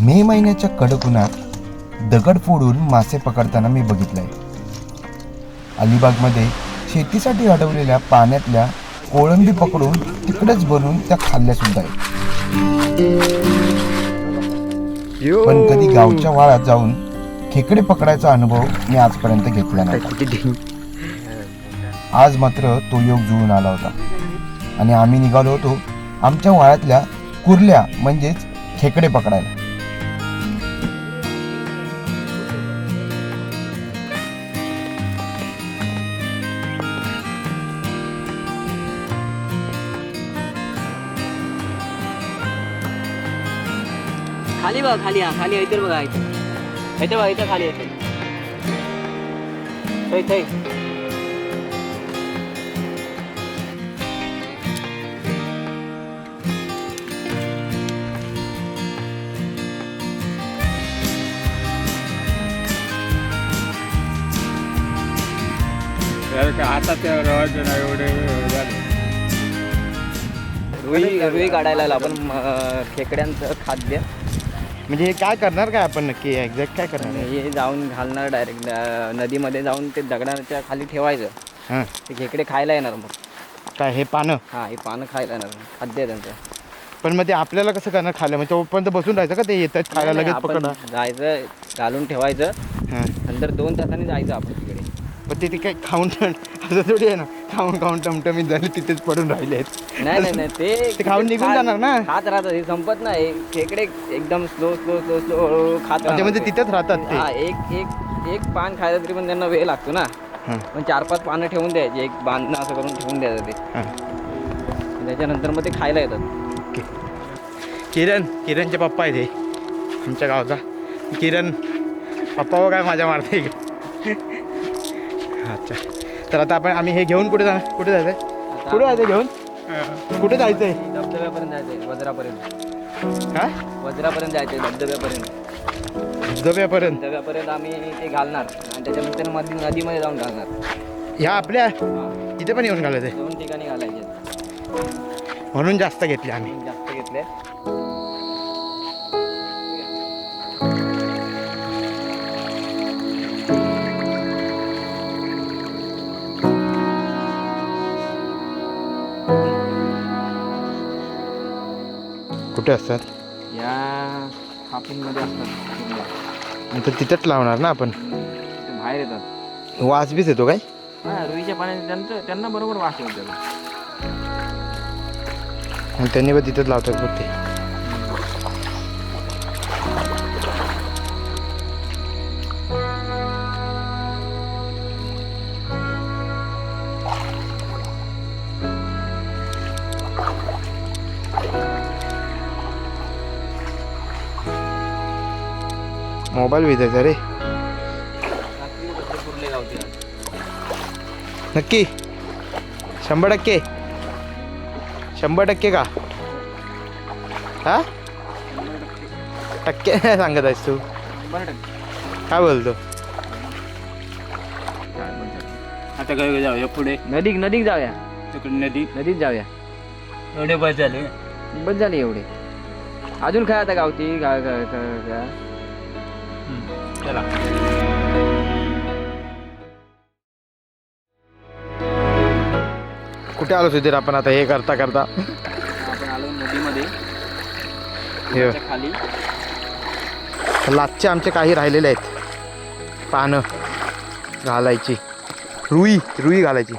मे महिन्याच्या कडक उन्हात दगड फोडून मासे पकडताना मी बघितलंय. अलिबागमध्ये शेतीसाठी अडवलेल्या पाण्यातल्या कोळंबी पकडून तिकडेच बनवून त्या खाल्ल्या सुद्धा आहेत. पण कधी गावच्या वाळात जाऊन खेकडे पकडायचा अनुभव मी आजपर्यंत घेतला नाही. आज मात्र तो योग जुळून आला होता आणि आम्ही निघालो होतो आमच्या वाळ्यातल्या कुर्ल्या म्हणजेच खेकडे पकडायला. खाली बघा, खाली हा खाली इतर बघा, इथं बघा, इथं खाली येते हातात एवढे रुई काढायला आपण खेकड्यांचं खाद्य. म्हणजे हे काय करणार काय आपण नक्की एक्झॅक्ट काय करणार? हे जाऊन घालणार डायरेक्ट नदीमध्ये जाऊन ते दगडाच्या खाली ठेवायचं. हां, ते खेकडे खायला येणार मग. काय हे पानं? हां, हे पानं खायला येणार, खाद्य आहे त्यांचं. पण मग ते आपल्याला कसं करणार खायला? म्हणजे तोपर्यंत बसून राहायचं का ते येतात खायला लगेच पकडा? जायचं, घालून ठेवायचं, हां, नंतर 2 तासांनी जायचं आपण तिकडे. पण ते काय खाऊन असं थोडी आहे ना, खाऊन खाऊन टमटमीत झाले तिथेच पडून राहिले आहेत. नाही ते खाऊन निघून जाणार ना. खात राहतात, हे संपत नाही. खेकडे एकदम स्लो स्लो स्लो स्लो खात राहतात. म्हणजे तिथेच राहतात ते. हा, एक पान खायला तरी पण त्यांना वेळ लागतो ना. पण 4-5 पानं ठेवून द्यायची, एक बांधणं असं करून ठेवून द्यायचं ते. त्याच्यानंतर मग ते खायला येतात. किरणचे पप्पा आहे ते आमच्या गावचा. किरण पप्पा काय माझ्या मारते. अच्छा, तर आता आम्ही हे घेऊन कुठे जायचं? कुठे जायचं घेऊन? कुठे जायचंय? धबधब्यापर्यंत जायचंय, वज्रापर्यंत. हा, वज्रापर्यंत जायचंय, धबधब्यापर्यंत. धबधब्यापर्यंत आम्ही ते घालणार आणि त्याच्यानंतर नदीमध्ये जाऊन घालणार. ह्या आपल्या इथे पण येऊन घालायचे? 2 ठिकाणी घालायचे. म्हणून जास्त घेतले आम्ही. जास्त घेतले. कुठे असतात? या खापींमध्ये असतात. नंतर तिथेच लावणार ना आपण. ते बाहेर येतात. वास बीच येतो काय? हा, रुईच्या पाण्यात त्यांना बरोबर वास येतो. आणि त्यांनी पण तिथेच लावतात बघ ते. मोबाईल विजायचा रे. नक्की 100%? 100% का? हा, टक्के सांगत आहेस तू? काय बोलतो? आता काय जाऊया पुढे? नदीत जाऊया. तिकडे नदीत जाऊया. एवढे बस झाले. बस झाली एवढे. अजून काय आता गावती चला. कुठे आलो सुधीर आपण आता हे करता आपण आलो नदीमध्ये खाली. लाचचे आमचे काही राहिलेले आहेत पानं घालायची. रुई घालायची.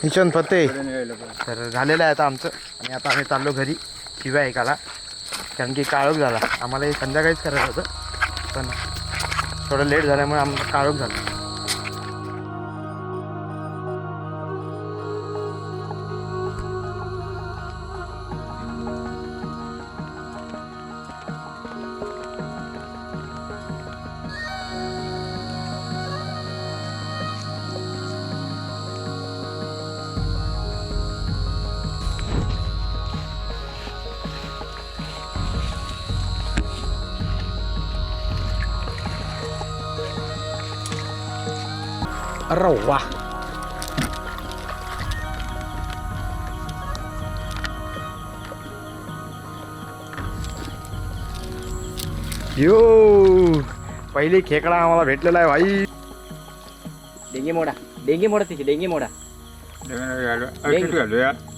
हिशन फते तर झालेलं आहे आता आमचं. आणि आता आम्ही चाललो घरी शिव्या ऐकायला, कारण की काळोख झाला. आम्हाला हे संध्याकाळीच करायचं होतं पण थोडं लेट झाल्यामुळे आम्हाला काळोख झाला. अरे वा. यो पहिली खेकडा आम्हाला भेटलेला आहे भाई. डेंगी मोडा तिची डेंगी मोडा.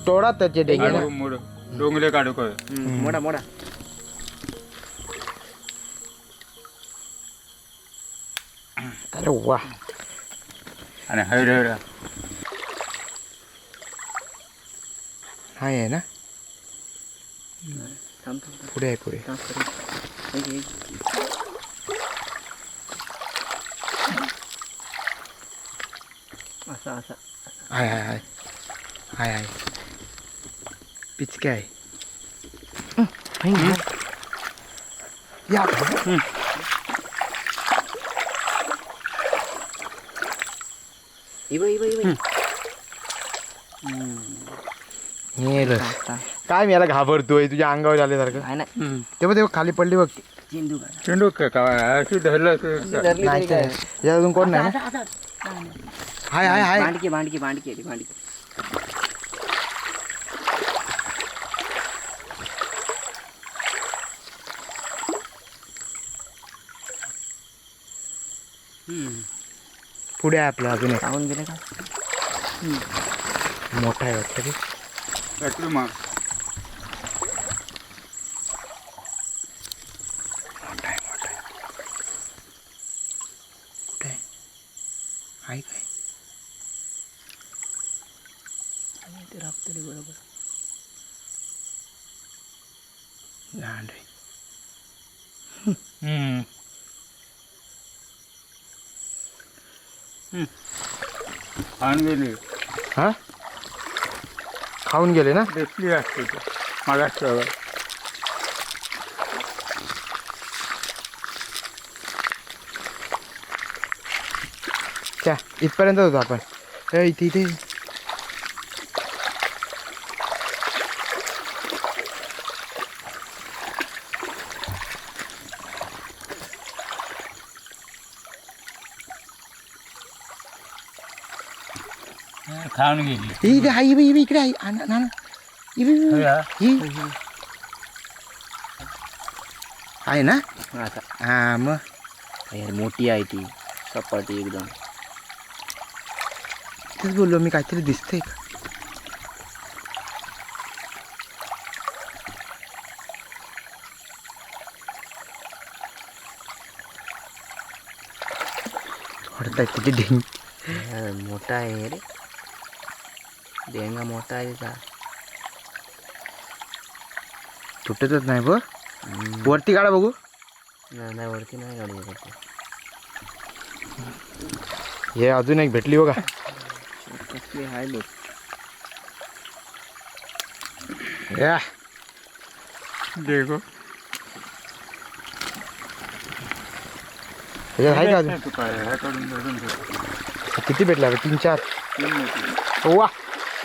तोडा त्याचे डेंगे ना. डोंगरे काढू कर मोडा मोडा. अरे वा. आणि हैर हाय आहे ना. थांब पुढे आहे पुढे. असा असा. हाय हाय हाय हाय हाय. पिचके आहे. या काय मी याला घाबरतोय तुझ्या अंगावर आल्यासारखं. काय नाही तेव्हा तेव्हा खाली पडली बघ. चेंडू चेंडू अशी धरलं नाही तर यात अजून कोण नाही ना. हाय हाय हाय. भांडकी भांडकी भांडकी भांडकी. पुढे आहे आपलं अजून एक. खाऊन गेले का. मोठा आहे वाटतं. मग मोठा आहे मोठा आहे. कुठे आहे. आहे काय. ते राबतले बरोबर. लहान रे. खाऊन गेली हा खाऊन गेले ना. दिसली असते मला त्या इथपर्यंत होतो आपण. इथे इथे खाऊन गेली इथे हाय. इकडे आहे ना. आहे ना. आता हा मग यार मोठी आहे ती सपाटी एकदम. तेच बोललो मी काहीतरी दिसतंय का. हडताय किती ढेंग. मोठा आहे रे. डेंगा मोठा आहे का. तुटतच नाही बघ. वरती काढा बघू. नाही वरती नाही गाडी करते. हे अजून एक भेटली बघा. कसली आहे लोक. या देखो ह्याच्यात आहे का अजून. ह्याकडून धरून किती भेटला 3-4. वा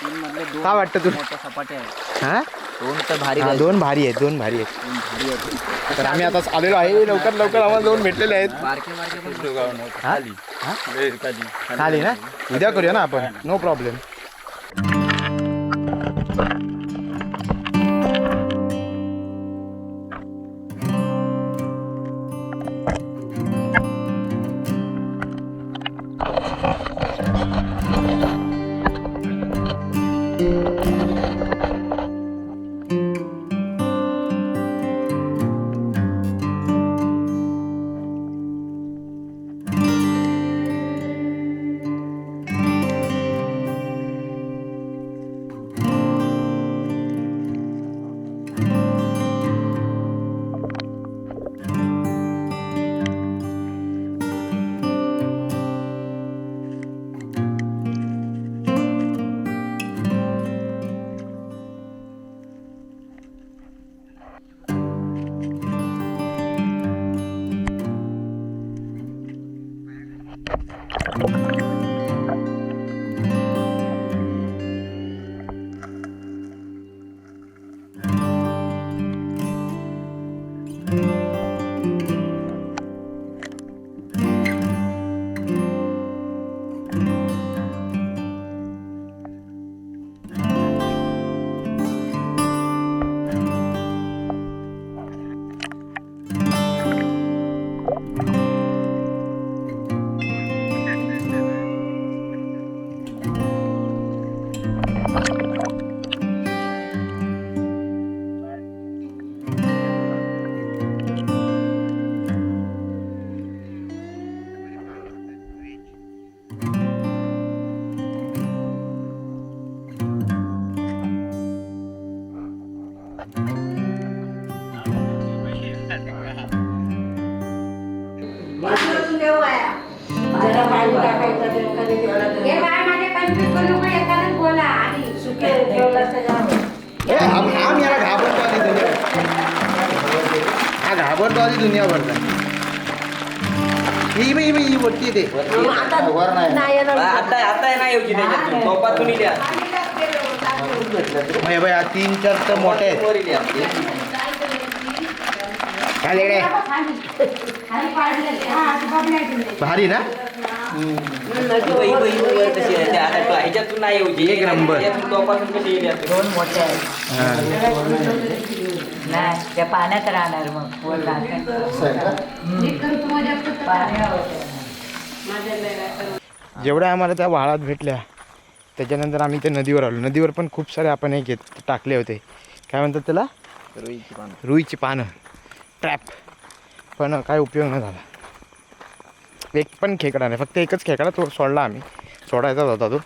मधले दोन काय वाटतं तुला. मोठ्या सपाट्या आहेत. हा दोन तर भारी हा, दोन भारी आहेत. दोन भारी आहेत. तर आम्ही आता आलेलो आहे. लवकर आम्हाला 2 भेटलेले आहेत. बारके बारके पण खाली खाली ना. उद्या करूया ना आपण. No problem. तो आधी दुनिया भरता ही वरती ते वर नाही आता नाही येऊची त्याच्यातून टोपातून इल्या. बाई 3-4 तर मोठे आहेत. वर इल्या. काय लेकडे? भारी ना वर कशी आहे त्या आता ह्याच्यातून नाही येऊची. एक नंबर. ह्याच्यातून टोपातून कशी इल्या. दोन मोठे आहेत नाही त्या पाण्यात राहणार मग वर जेवढ्या आम्हाला त्या वाळात भेटल्या त्याच्यानंतर आम्ही त्या नदीवर आलो. नदीवर पण खूप सारे आपण हे टाकले होते. काय म्हणतात त्याला? रुईची पानं ट्रॅप. पण काय उपयोग नाही झाला. एक पण खेकडा नाही, फक्त एकच खेकडा तो सोडला आम्ही. सोडायचाच होता तो